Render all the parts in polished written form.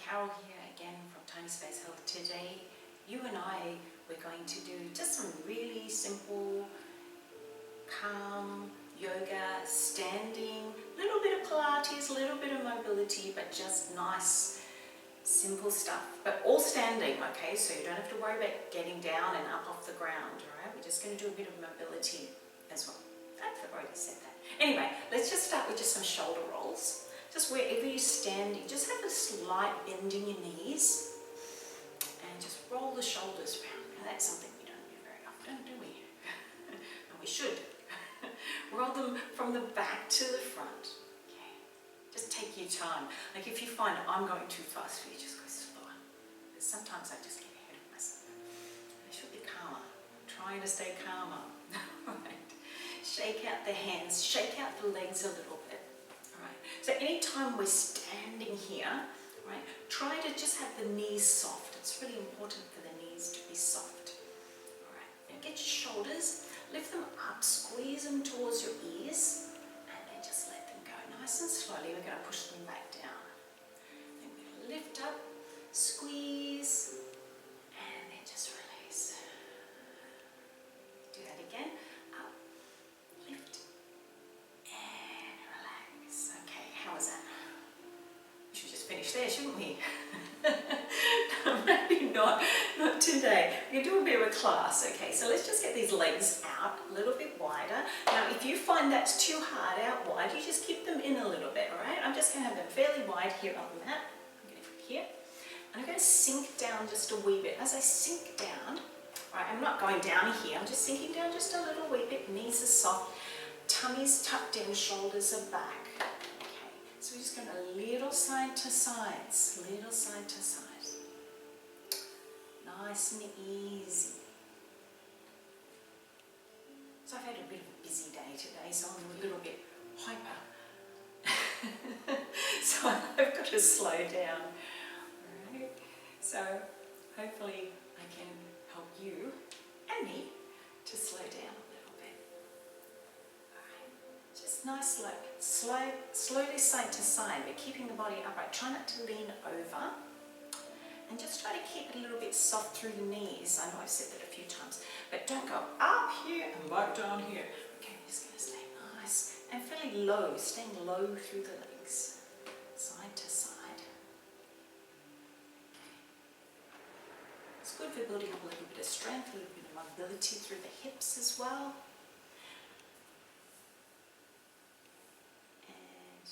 Carol here again from Tiny Space Health. Today, you and I, we're going to do just some really simple, calm yoga, standing, little bit of Pilates, a little bit of mobility, but just nice, simple stuff. But all standing, okay? So you don't have to worry about getting down and up off the ground, all right? We're just going to do a bit of mobility as well. I've already said that. Anyway, let's just start with just some shoulder rolls. Just wherever you're standing, just have a slight bend in your knees and just roll the shoulders around. Now that's something we don't do very often, do we? And we should. Roll them from the back to the front. Okay. Just take your time. Like if you find I'm going too fast for you, just go slower. Because sometimes I just get ahead of myself. I should be calmer. I'm trying to stay calmer. Right. Shake out the hands, shake out the legs a little bit. Alright. So anytime we're standing here, right, try to just have the knees soft. It's really important for the knees to be soft. Alright. Now get your shoulders, lift them up, squeeze them towards your ears, and then just let them go. Nice and slowly, we're going to push them back down. Then we're going to lift up, squeeze, and then just release. Do that again. Up, lift, and relax. Okay, how was that? We should just finish there, shouldn't we? No, maybe not today. We're going to do a bit of a class, okay? So let's just get these legs out a little bit wider. Now, if you find that's too hard out wide, you just keep them in a little bit, all right? I'm just going to have them fairly wide here on the mat. I'm going to put here. And I'm going to sink down just a wee bit. As I sink down, all right, I'm not going down here. I'm just sinking down just a little wee bit. Knees are soft. Tummy's tucked in, shoulders are back. Okay, so we're just going to little side to sides, little side to sides. Nice and easy. So I've had a bit of a busy day today, so I'm a little bit hyper. So I've got to slow down. Alright, so hopefully I can help you and me to slow down a little bit. Alright, just nice, slowly side to side, but keeping the body upright. Try not to lean over. And just try to keep it a little bit soft through the knees. I know I've said that a few times, but don't go up here and back down here. Okay, I'm just going to stay nice and fairly low, staying low through the legs, side to side. Okay. It's good for building up a little bit of strength, a little bit of mobility through the hips as well. And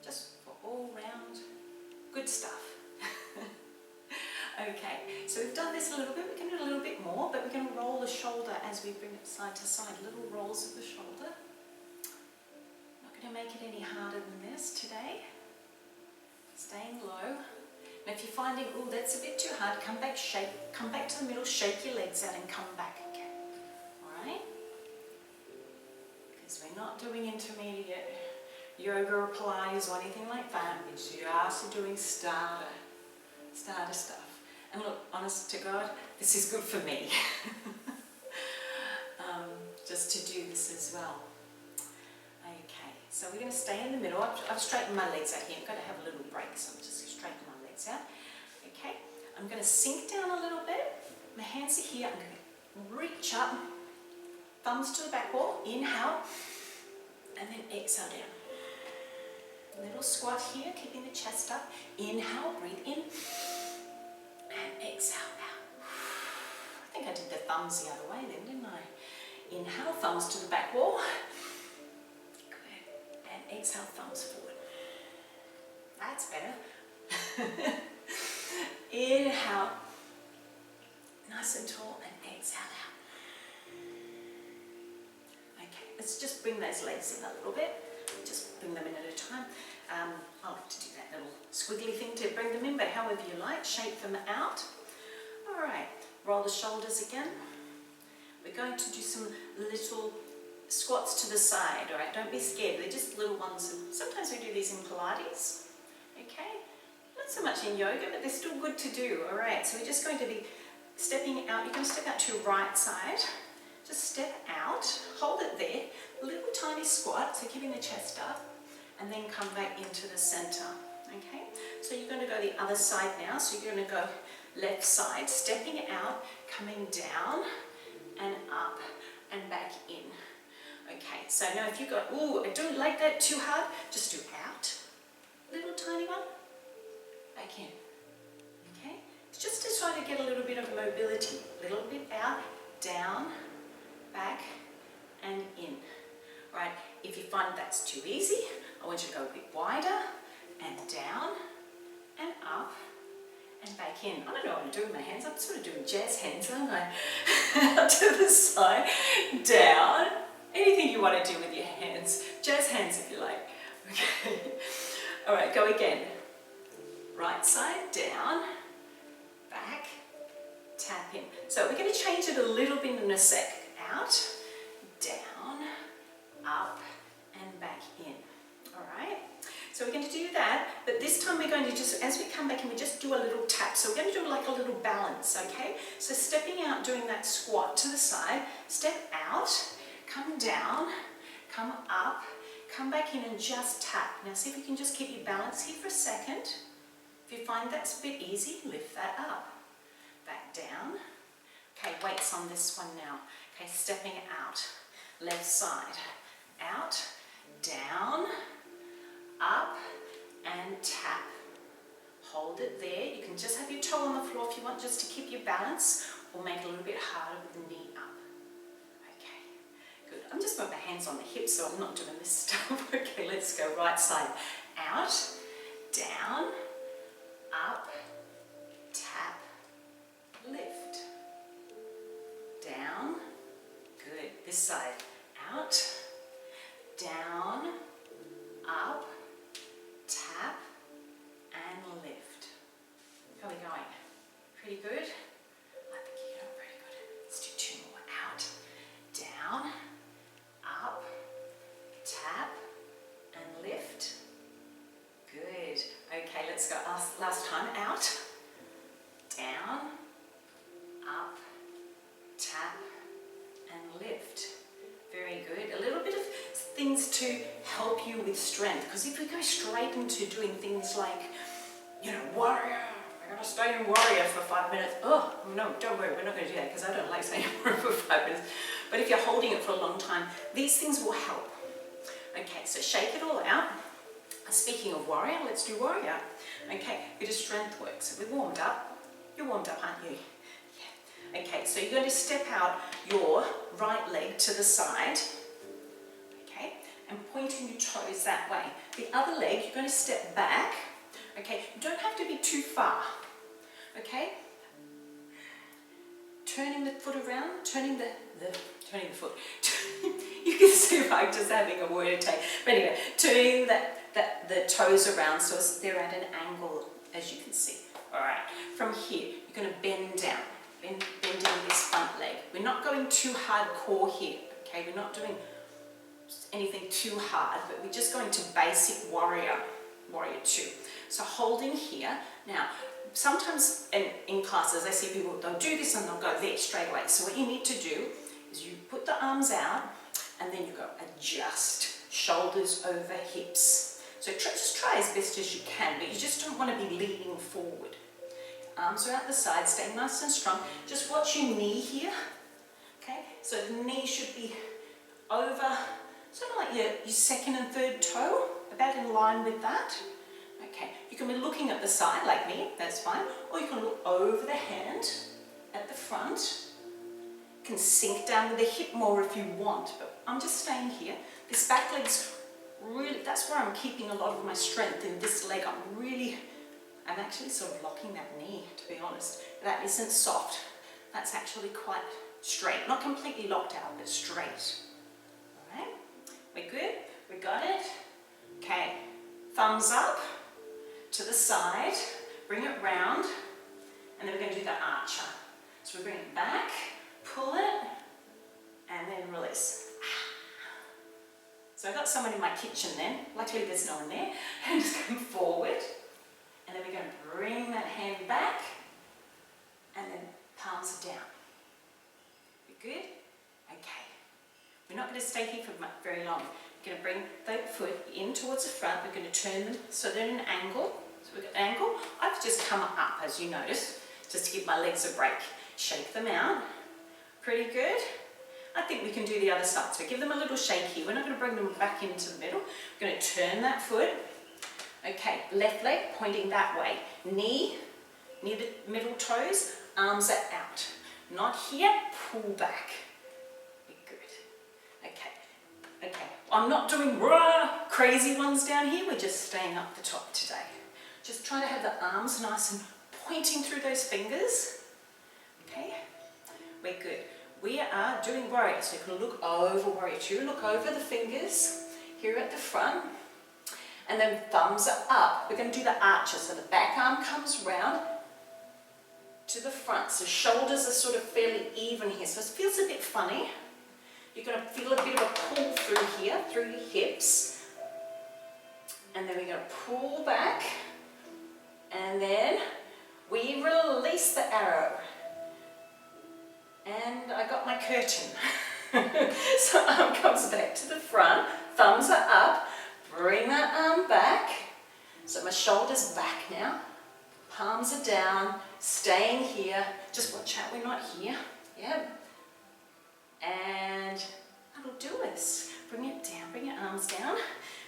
just for all round good stuff. Okay, so we've done this a little bit, we can do a little bit more, but we're going to roll the shoulder as we bring it side to side, little rolls of the shoulder. Not going to make it any harder than this today. Staying low. Now if you're finding, oh, that's a bit too hard, come back, shake, come back to the middle, shake your legs out and come back again. Alright? Because we're not doing intermediate yoga or Pilates or anything like that, we're just doing starter stuff. And look, honest to God, this is good for me. Just to do this as well. Okay, so we're going to stay in the middle. I've straightened my legs out here. I'm going to have a little break, so I'm just straighten my legs out. Okay, I'm going to sink down a little bit. My hands are here. I'm going to reach up, thumbs to the back wall. Inhale, and then exhale down. Little squat here, keeping the chest up. Inhale, breathe in. And exhale out. I think I did the thumbs the other way then, didn't I? Inhale, thumbs to the back wall. Good. And exhale, thumbs forward. That's better. Inhale. Nice and tall, and exhale out. Okay, let's just bring those legs in a little bit. Just bring them in at a time. I'll have to do that little squiggly thing to bring them in, but however you like, shape them out. Alright, roll the shoulders again. We're going to do some little squats to the side, alright? Don't be scared, they're just little ones. Sometimes we do these in Pilates, okay? Not so much in yoga, but they're still good to do, alright? So we're just going to be stepping out. You're going to step out to your right side. Just step out, hold it there, little tiny squat, so keeping the chest up. And then come back into the center. Okay, so you're going to go the other side now. So you're going to go left side, stepping out, coming down and up and back in. Okay, so now if you go, ooh, I don't like that too hard, just do out, little tiny one, back in. Okay, it's just to try to get a little bit of mobility, a little bit out, down, back and in. Right, if you find that's too easy, I want you to go a bit wider and down and up and back in. I don't know what I'm doing with my hands. I'm sort of doing jazz hands, aren't I? Out to the side, down. Anything you want to do with your hands. Jazz hands if you like. Okay. All right, go again. Right side, down, back, tap in. So we're going to change it a little bit in a sec. Out, down, up, and back in. All right? So we're going to do that, but this time we're going to just, as we come back in, we just do a little tap. So we're going to do like a little balance, okay? So stepping out, doing that squat to the side, step out, come down, come up, come back in and just tap. Now see if you can just keep your balance here for a second. If you find that's a bit easy, lift that up. Back down. Okay, weights on this one now. Okay, stepping out. Left side. Out, down, up and tap. Hold it there. You can just have your toe on the floor if you want, just to keep your balance, or make it a little bit harder with the knee up. Okay, good. I'm just putting my hands on the hips, so I'm not doing this stuff. Okay, let's go. Right side. Out, down, up, tap, lift. Down. Good. This side. Out, down, up, tap and lift. How are we going? Pretty good? I think you're going pretty good. Let's do two more. Out, down, up, tap and lift. Good. Okay, let's go. Last time. Out, down, up, tap and lift. Very good. A little bit of things to help you with strength, because if we go straight into doing things like, you know, warrior, I gotta stay in warrior for 5 minutes. Oh, no, don't worry, we're not going to do that because I don't like staying in warrior for 5 minutes. But if you're holding it for a long time, these things will help. Okay, so shake it all out. Speaking of warrior, let's do warrior. Okay, bit of strength work. So we're warmed up. You're warmed up, aren't you? Yeah. Okay, so you're going to step out your right leg to the side. Okay, and pointing your toes that way. The other leg, you're going to step back. Okay, you don't have to be too far. Okay, turning the foot around, turning the foot. You can see if I'm just having a word attack. But anyway, turning the toes around so they're at an angle, as you can see. All right, from here, you're going to bend down. Bend down this front leg. We're not going too hardcore here. Okay, we're not doing anything too hard, but we're just going to basic warrior 2. So holding here. Now, sometimes in classes, I see people, they'll do this and they'll go there straight away. So what you need to do is you put the arms out and then you go adjust, shoulders over hips. So just try as best as you can, but you just don't want to be leaning forward. Arms are out the side, stay nice and strong. Just watch your knee here. Okay, so the knee should be over, sort of like your second and third toe, about in line with that. Okay, you can be looking at the side like me, that's fine, or you can look over the hand at the front. You can sink down with the hip more if you want, but I'm just staying here. This back leg's really, that's where I'm keeping a lot of my strength in this leg. I'm actually sort of locking that knee, to be honest. That isn't soft. That's actually quite straight. Not completely locked out, but straight. All right, we're good? We got it? Okay, thumbs up to the side, bring it round, and then we're going to do the archer. So we bring it back, pull it, and then release. So I've got someone in my kitchen then. Luckily there's no one there. And just come forward. And then we're going to bring that hand back and then palms down. You good? Okay. We're not going to stay here for very long. You're going to bring that foot in towards the front. We're going to turn them so they're in an angle. So we've got an angle. I've just come up, as you notice, just to give my legs a break. Shake them out. Pretty good. I think we can do the other side. So give them a little shake here. We're not going to bring them back into the middle. We're going to turn that foot. Okay, left leg pointing that way. Knee near the middle toes, arms are out. Not here, pull back. Good. Okay. I'm not doing crazy ones down here. We're just staying up the top today. Just try to have the arms nice and pointing through those fingers. Okay, we're good. We are doing warrior, so you can look over warrior two. Look over the fingers here at the front. And then thumbs are up. We're going to do the arches. So the back arm comes round to the front. So shoulders are sort of fairly even here. So it feels a bit funny. You're going to feel a bit of a pull through here, through your hips. And then we're going to pull back. And then we release the arrow. And I got my curtain. So arm comes back to the front. Thumbs are up. Bring that arm back, so my shoulder's back now, palms are down, staying here, just watch out we're not here, yep, and that'll do us. Bring it down, bring your arms down,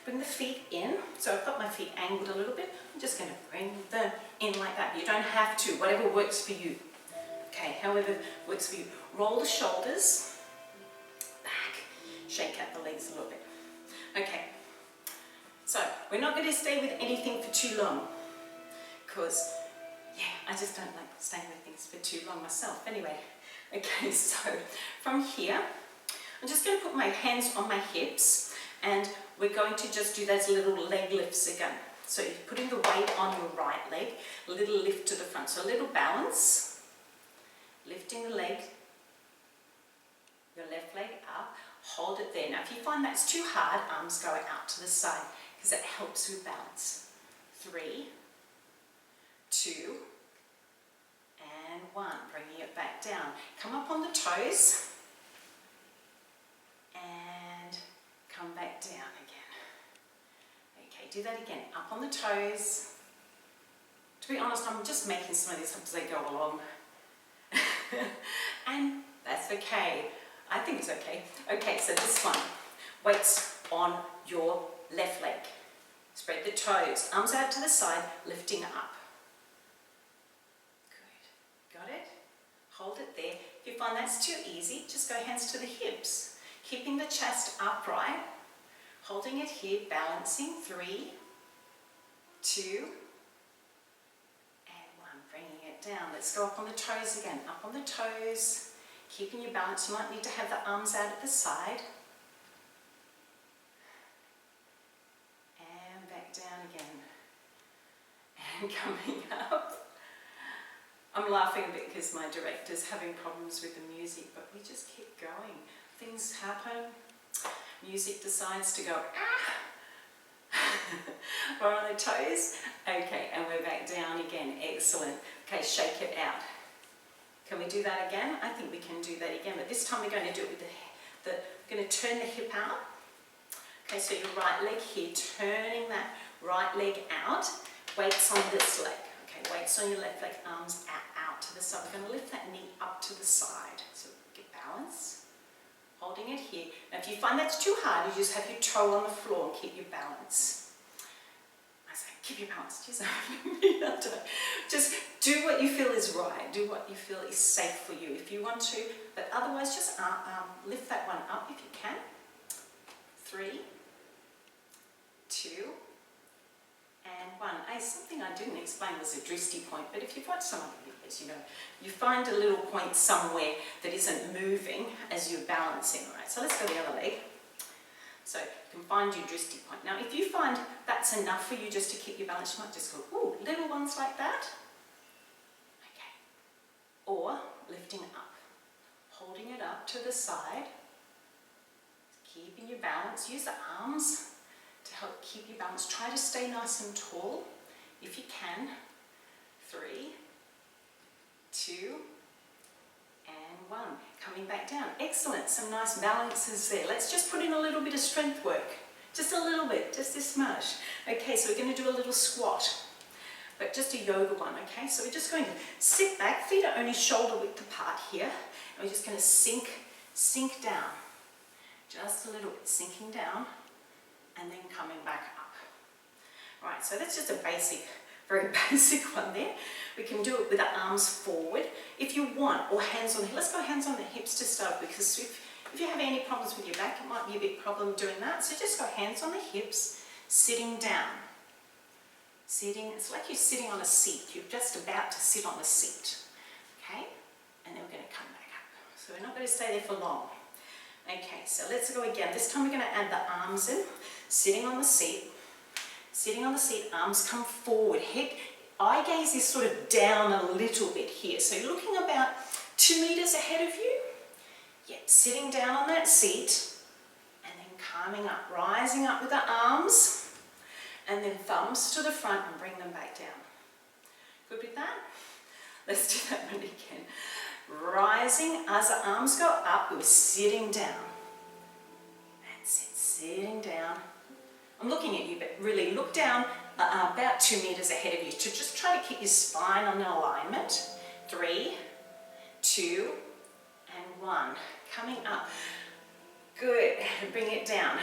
bring the feet in, so I've got my feet angled a little bit, I'm just going to bring them in like that. You don't have to, whatever works for you, okay, however works for you. Roll the shoulders back, shake out the legs a little bit, okay. So, we're not going to stay with anything for too long, because, yeah, I just don't like staying with things for too long myself. Anyway, okay, so from here, I'm just going to put my hands on my hips, and we're going to just do those little leg lifts again. So you're putting the weight on your right leg, a little lift to the front. So a little balance, lifting the leg, your left leg up, hold it there. Now, if you find that's too hard, arms go out to the side, because it helps with balance. 3, 2, and 1. Bringing it back down. Come up on the toes, and come back down again. Okay, do that again. Up on the toes. To be honest, I'm just making some of these up as I go along. And that's okay. I think it's okay. Okay, so this one. Weights on your left leg. Spread the toes, arms out to the side, lifting up. Good. Got it? Hold it there. If you find that's too easy, just go hands to the hips. Keeping the chest upright, holding it here, balancing. 3, 2, and 1. Bringing it down. Let's go up on the toes again. Up on the toes, keeping your balance. You might need to have the arms out at the side. Down again, and coming up. I'm laughing a bit because my director's having problems with the music, but we just keep going. Things happen. Music decides to go, We're on the toes. Okay, and we're back down again. Excellent. Okay, shake it out. Can we do that again? I think we can do that again, but this time we're going to do it with we're going to turn the hip out. Okay, so your right leg here, turning that right leg out, weights on this leg. Okay, weights on your left leg, arms out to the side. We're going to lift that knee up to the side. So get balance, holding it here. Now if you find that's too hard, you just have your toe on the floor and keep your balance. I say, keep your balance. Just do what you feel is right. Do what you feel is safe for you if you want to. But otherwise, just lift that one up if you can. 3, 2, and 1. Something I didn't explain was a drishti point, but if you've watched some other videos, you know, you find a little point somewhere that isn't moving as you're balancing, right? So let's go the other leg. So you can find your drishti point. Now, if you find that's enough for you just to keep your balance, you might just go, ooh, little ones like that. Okay. Or lifting up, holding it up to the side, keeping your balance. Use the arms to help keep your balance. Try to stay nice and tall if you can. 3, 2, and 1. Coming back down. Excellent. Some nice balances there. Let's just put in a little bit of strength work. Just a little bit, just this much. Okay, so we're going to do a little squat, but just a yoga one, okay? So we're just going to sit back, feet are only shoulder width apart here, and we're just going to sink down. Just a little bit, sinking down, and then coming back up. Right, so that's just a basic, very basic one there. We can do it with the arms forward if you want, or hands on the hips. Let's go hands on the hips to start, because if you have any problems with your back, it might be a big problem doing that. So just go hands on the hips, sitting down. Sitting, it's like you're sitting on a seat. You're just about to sit on a seat, okay? And then we're going to come back up. So we're not going to stay there for long. Okay, so let's go again. This time we're going to add the arms in, sitting on the seat. Sitting on the seat, arms come forward. Head, eye gaze is sort of down a little bit here. So you're looking about 2 meters ahead of you. Yeah, sitting down on that seat, and then coming up, rising up with the arms, and then thumbs to the front and bring them back down. Good with that? Let's do that one again. Rising, as the arms go up, we're sitting down. That's it, sitting down. I'm looking at you, but really look down about 2 meters ahead of you to just try to keep your spine on alignment. 3, 2, and 1. Coming up. Good. Bring it down.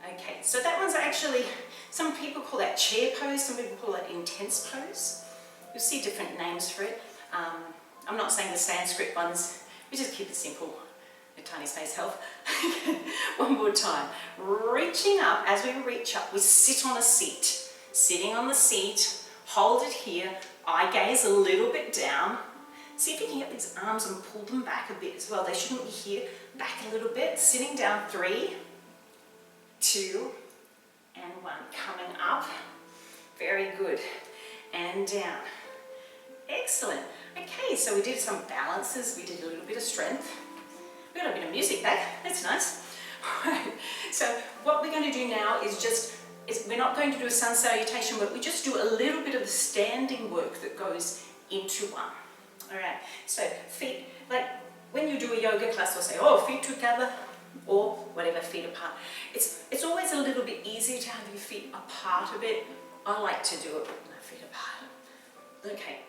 Okay, so that one's actually, some people call that chair pose, some people call it intense pose. You'll see different names for it. I'm not saying the Sanskrit ones, we just keep it simple. The tiny space health. One more time. Reaching up, as we reach up, we sit on a seat. Sitting on the seat, hold it here, eye gaze a little bit down. See if you can get these arms and pull them back a bit as well. They shouldn't be here, back a little bit. Sitting down, 3, 2, and 1. Coming up, very good, and down. Excellent. Okay, so we did some balances, we did a little bit of strength. We got a bit of music back, that's nice. Alright, so what we're going to do now is we're not going to do a sun salutation, but we just do a little bit of the standing work that goes into one. Alright, so feet, like when you do a yoga class, they'll say, oh, feet together, or whatever, feet apart. It's always a little bit easier to have your feet apart a bit. I like to do it with my feet apart. Okay,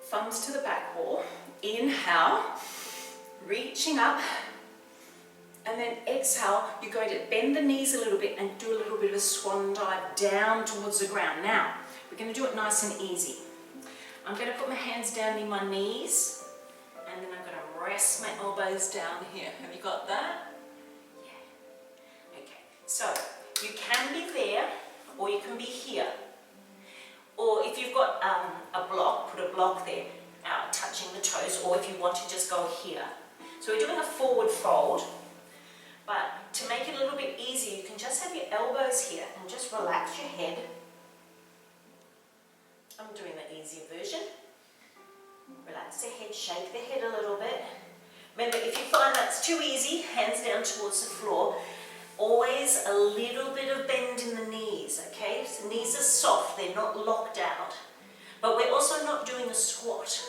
thumbs to the back wall. Inhale, reaching up, and then exhale, you're going to bend the knees a little bit and do a little bit of a swan dive down towards the ground. Now, we're going to do it nice and easy. I'm going to put my hands down near my knees, and then I'm going to rest my elbows down here. Have you got that? Yeah. Okay, so you can be there, or you can be here. Or if you've got a block, put a block there, touching the toes, or if you want to just go here. So we're doing a forward fold, but to make it a little bit easier, you can just have your elbows here and just relax your head. I'm doing the easier version. Relax the head, shake the head a little bit. Remember, if you find that's too easy, hands down towards the floor. Always a little bit of bend in the knees, okay? So knees are soft, they're not locked out. But we're also not doing a squat.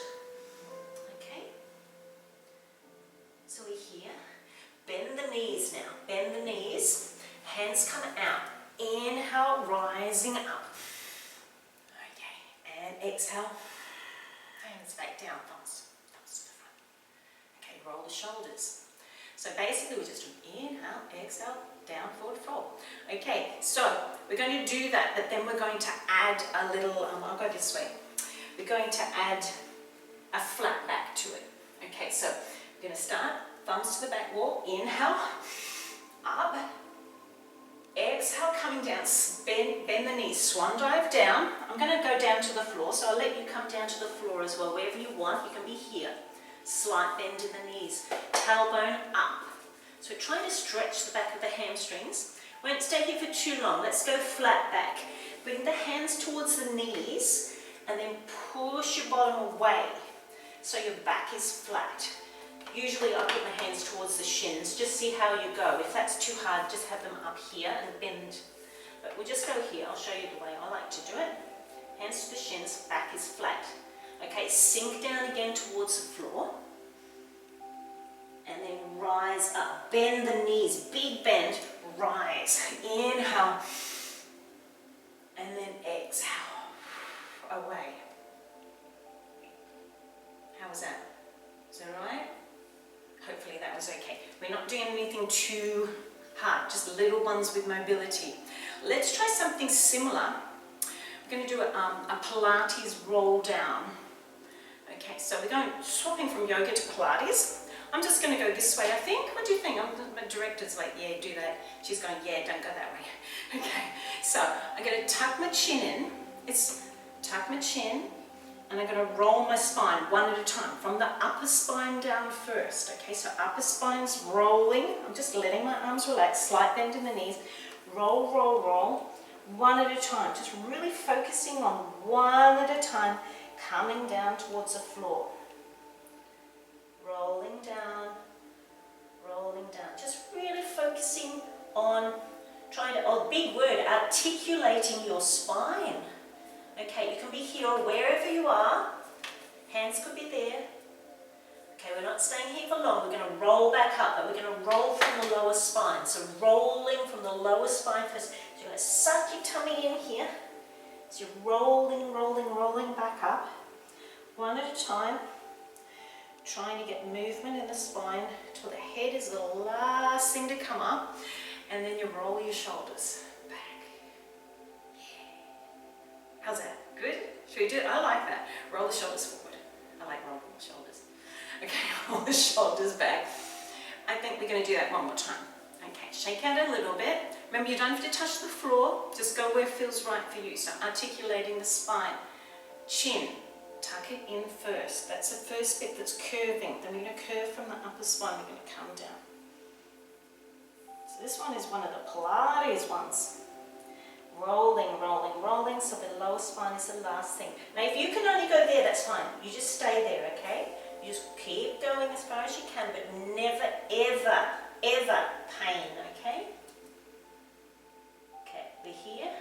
Okay? So we're here. Bend the knees now. Bend the knees. Hands come out. Inhale, rising up. Okay. And exhale. Hands back down. Thumbs to the front. Okay, roll the shoulders. So basically we just do inhale, exhale, down, forward, fold. Okay, so we're going to do that, but then we're going to add a little, I'll go this way. We're going to add a flat back to it. Okay, so we're going to start, thumbs to the back wall, inhale, up, exhale, coming down, bend the knees, swan dive down. I'm going to go down to the floor, so I'll let you come down to the floor as well, wherever you want. You can be here. Slight bend in the knees, tailbone up. So we're trying to stretch the back of the hamstrings. Won't stay here for too long. Let's go flat back. Bring the hands towards the knees and then push your bottom away so your back is flat. Usually I put my hands towards the shins. Just see how you go. If that's too hard, just have them up here and bend. But we'll just go here. I'll show you the way I like to do it. Hands to the shins, back is flat. Okay, sink down again towards the floor. And then rise up. Bend the knees, big bend, rise. Inhale. And then exhale. Away. How was that? Is that all right? Hopefully that was okay. We're not doing anything too hard, just little ones with mobility. Let's try something similar. We're going to do a Pilates roll down. Okay, so we're going swapping from yoga to Pilates. I'm just going to go this way, I think. What do you think? My director's like, yeah, do that. She's going, yeah, don't go that way. Okay, so I'm going to tuck my chin in. Tuck my chin, and I'm going to roll my spine one at a time, from the upper spine down first. Okay, so upper spine's rolling. I'm just letting my arms relax, slight bend in the knees. Roll, roll, roll, one at a time. Just really focusing on one at a time, coming down towards the floor. Rolling down, just really focusing on big word, articulating your spine. Okay, you can be here or wherever you are. Hands could be there. Okay, we're not staying here for long. We're going to roll back up, but we're going to roll from the lower spine. So rolling from the lower spine first. So you're going to suck your tummy in here. So you're rolling, rolling, rolling back up. One at a time. Trying to get movement in the spine till the head is the last thing to come up. And then you roll your shoulders back. Yeah. How's that? Good? Should we do it? I like that. Roll the shoulders forward. I like rolling the shoulders. Okay, roll the shoulders back. I think we're going to do that one more time. Okay, shake out a little bit. Remember, you don't have to touch the floor. Just go where it feels right for you. So articulating the spine. Chin. Tuck it in first. That's the first bit that's curving. Then we're going to curve from the upper spine. We're going to come down. So this one is one of the Pilates ones. Rolling, rolling, rolling. So the lower spine is the last thing. Now if you can only go there, that's fine. You just stay there, okay? You just keep going as far as you can, but never, ever, ever pain, okay? Okay, we're here.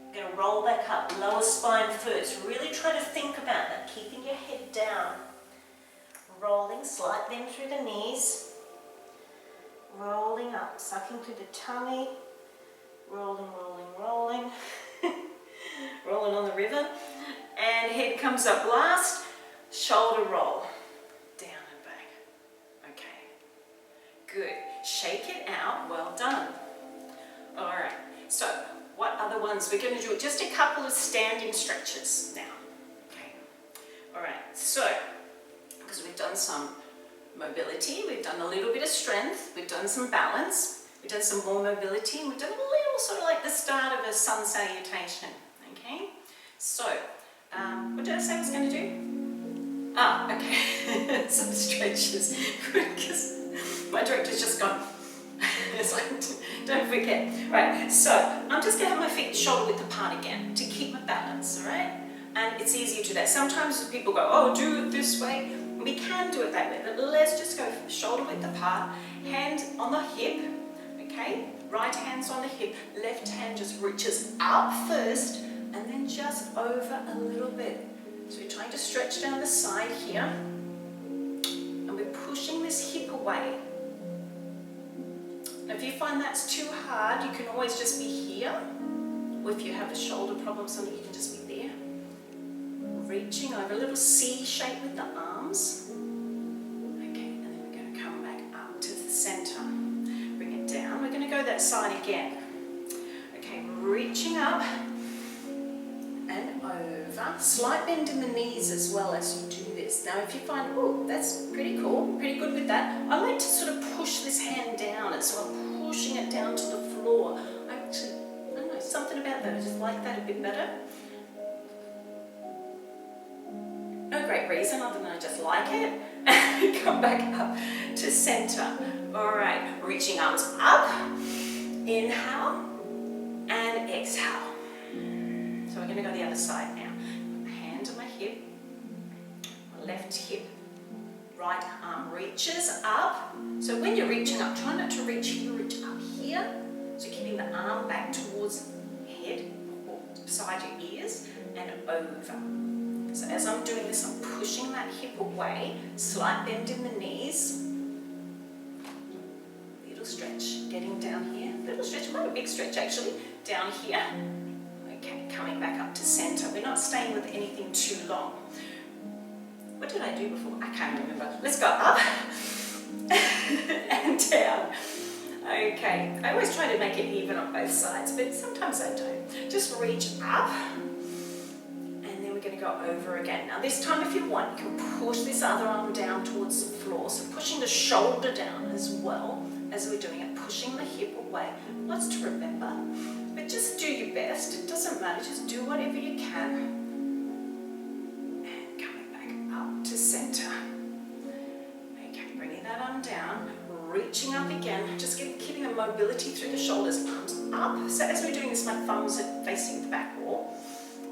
We're going to roll back up, lower spine first. Really try to think about that, keeping your head down. Rolling, slight bend through the knees. Rolling up, sucking through the tummy. Rolling, rolling, rolling. Rolling on the river. And head comes up last. Shoulder roll. Down and back. Okay. Good. Shake it out. Well done. All right. So, what other ones? We're going to do just a couple of standing stretches now. Okay. All right. So, because we've done some mobility, we've done a little bit of strength, we've done some balance, we've done some more mobility, and we've done a little sort of like the start of a sun salutation. Okay. So, what did I say I was going to do? Ah, okay. Some stretches. Good, because my director's just gone. It's like, don't forget. Right, so I'm just going to have my feet shoulder width apart again to keep my balance, all right? And it's easier to do that. Sometimes people go, oh, do it this way. We can do it that way, but let's just go shoulder width apart, hand on the hip, okay? Right hand's on the hip, left hand just reaches up first, and then just over a little bit. So we're trying to stretch down the side here, and we're pushing this hip away. Now if you find that's too hard, you can always just be here, or if you have a shoulder problem, something, you can just be there. Reaching over, a little C shape with the arms. Okay, and then we're going to come back up to the center. Bring it down. We're going to go that side again. Okay, reaching up and over. Slight bend in the knees as well as you do this. Now if you find, oh, that's pretty cool, pretty good with that, I like to sort of push this hand down, and so I'm pushing it down to the floor. I don't know, something about that, I just like that a bit better. No great reason other than I just like it. And come back up to center. All right, reaching arms up. Inhale and exhale. So we're going to go the other side now. Hand on my hip, my left hip, right arm reaches up. So when you're reaching up, try not to reach here, reach up here. So keeping the arm back towards the head or beside your ears and over. So So as I'm doing this, I'm pushing that hip away, slight bend in the knees. Little stretch, getting down here. Little stretch, quite a big stretch actually, down here. Okay, coming back up to center. We're not staying with anything too long. What did I do before? I can't remember. Let's go up and down. Okay, I always try to make it even on both sides, but sometimes I don't. Just reach up, and then we're going to go over again. Now this time, if you want, you can push this other arm down towards the floor, so pushing the shoulder down as well as we're doing it, pushing the hip away. Lots to remember, but just do your best. It doesn't matter, just do whatever you can. And coming back up to center. Okay, bringing that arm down. Reaching up again, just keeping the mobility through the shoulders, arms up. So as we're doing this, my thumbs are facing the back wall.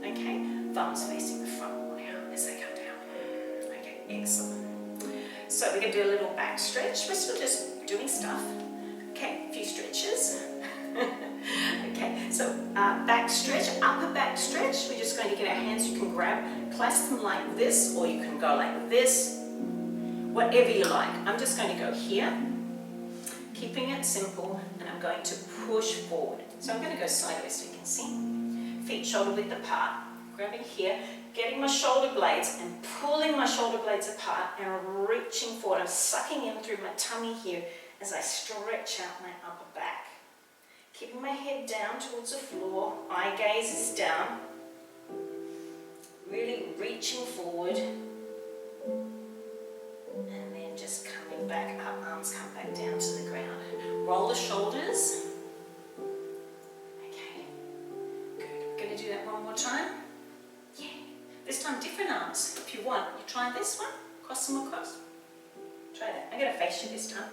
Okay, thumbs facing the front wall now as they come down. Okay, excellent. So we're going to do a little back stretch. We're still just doing stuff. Okay, a few stretches. Okay, so back stretch, upper back stretch. We're just going to get our hands, you can grab, clasp them like this, or you can go like this, whatever you like. I'm just going to go here, keeping it simple, and I'm going to push forward. So I'm going to go sideways so you can see. Feet shoulder width apart, grabbing here, getting my shoulder blades and pulling my shoulder blades apart and reaching forward. I'm sucking in through my tummy here as I stretch out my upper back. Keeping my head down towards the floor, eye gaze is down. Really reaching forward. And then just coming back up, arms come back down to the ground. Roll the shoulders. Okay, good. We're going to do that one more time. Yeah. This time different arms. If you want, you try this one, cross them across. Try that. I'm going to face you this time.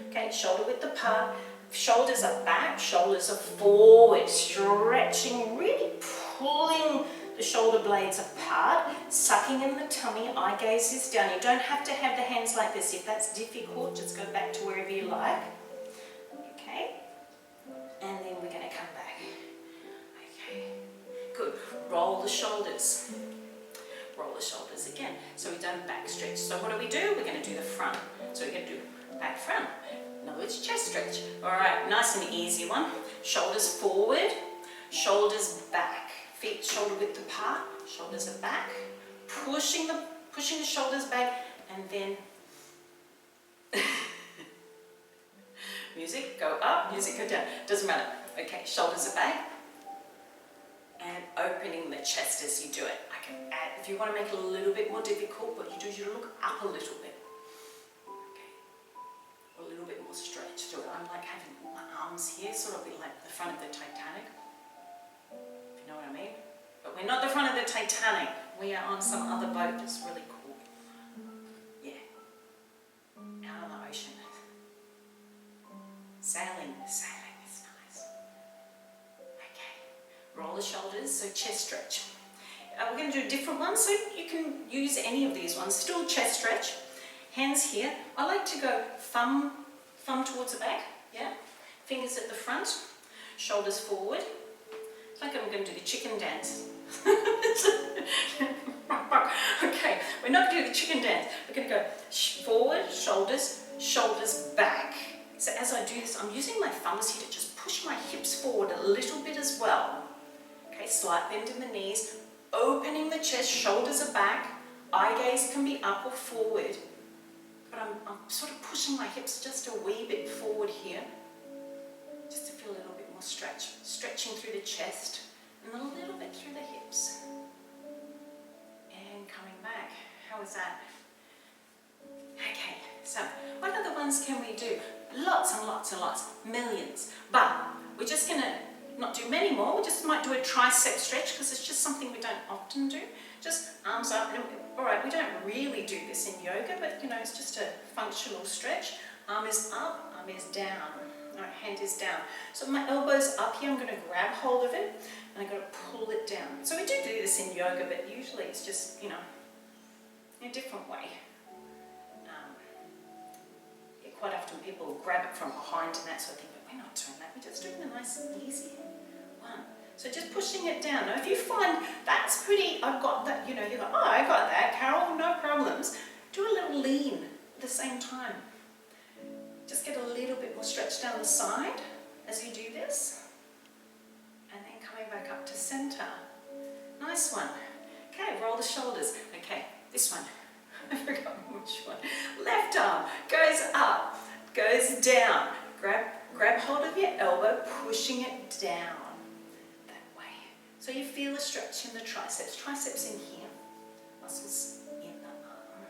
Okay, shoulder width apart. Shoulders are back, shoulders are forward. Stretching, really pulling the shoulder blades apart, sucking in the tummy, eye gaze is down. You don't have to have the hands like this. If that's difficult, just go back to wherever you like. Okay, and then we're going to come back. Okay, good. Roll the shoulders. Roll the shoulders again. So we've done back stretch. So what do? We're going to do the front. So we're going to do back front. In other words, chest stretch. All right, nice and easy one. Shoulders forward, shoulders back. Feet shoulder width apart, shoulders are back, pushing the shoulders back, and then music, go up, music, go down. Doesn't matter. Okay, shoulders are back, and opening the chest as you do it. I can add, if you want to make it a little bit more difficult, what you do is you look up a little bit. Okay, a little bit more stretch through it. I'm like having my arms here, sort of like the front of the Titanic. You know what I mean? But we're not the front of the Titanic. We are on some other boat that's really cool. Yeah. Out on the ocean. Sailing is nice. Okay. Roll the shoulders, so chest stretch. We're going to do a different one, so you can use any of these ones. Still chest stretch. Hands here. I like to go thumb towards the back. Yeah. Fingers at the front. Shoulders forward. It's like I'm going to do the chicken dance. Okay, we're not going to do the chicken dance. We're going to go forward, shoulders back. So as I do this, I'm using my thumbs here to just push my hips forward a little bit as well. Okay, slight bend in the knees, opening the chest, shoulders are back, eye gaze can be up or forward. But I'm sort of pushing my hips just a wee bit forward here, just to feel a little bit more stretch. Stretching through the chest and a little bit through the hips. And coming back. How was that? Okay, so what other ones can we do? Lots and lots and lots, millions. But we're just going to not do many more. We just might do a tricep stretch because it's just something we don't often do. Just arms up. And, all right, we don't really do this in yoga, but you know, it's just a functional stretch. Arm is up, arm is down. All right, hand is down. So my elbow's up here. I'm going to grab hold of it and I'm going to pull it down. So we do this in yoga, but usually it's just, you know, in a different way. Quite often people grab it from behind and that sort of thing, but we're not doing that. We're just doing the nice and easy one. So just pushing it down. Now if you find that's pretty, I've got that, you go, oh, I got that, Carol, no problems. Do a little lean at the same time. Just get a little bit more stretch down the side as you do this. And then coming back up to center. Nice one. Okay, roll the shoulders. Okay, this one. I forgot which one. Left arm goes up, goes down. Grab hold of your elbow, pushing it down that way. So you feel a stretch in the triceps. Triceps in here, muscles in the arm.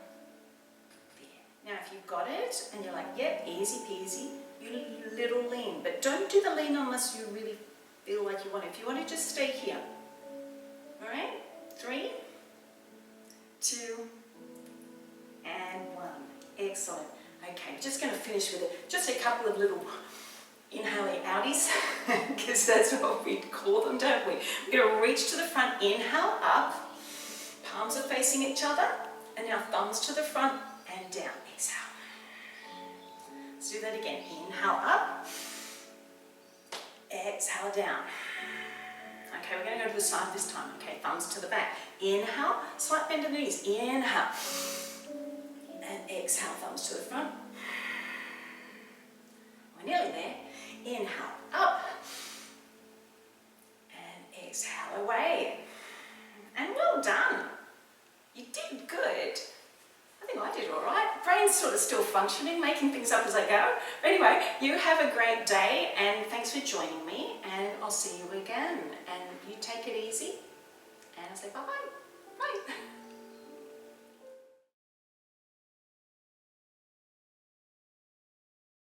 There. Now if you've got it and you're like, yep, easy peasy, you little lean. But don't do the lean unless you really feel like you want it. If you want to, just stay here. All right? 3, 2, and 1. Excellent. Okay, just going to finish with it. Just a couple of little inhaling outies, because that's what we call them, don't we? We're going to reach to the front, inhale up, palms are facing each other, and now thumbs to the front and down. Exhale. Let's do that again. Inhale up, exhale down. Okay, we're going to go to the side this time. Okay, thumbs to the back. Inhale, slight bend of the knees. Inhale. And exhale, thumbs to the front. We're nearly there. Inhale, up. And exhale away. And well done. You did good. I think I did all right. Brain's sort of still functioning, making things up as I go. But anyway, you have a great day, and thanks for joining me, and I'll see you again. And you take it easy, and I'll say bye-bye. Bye.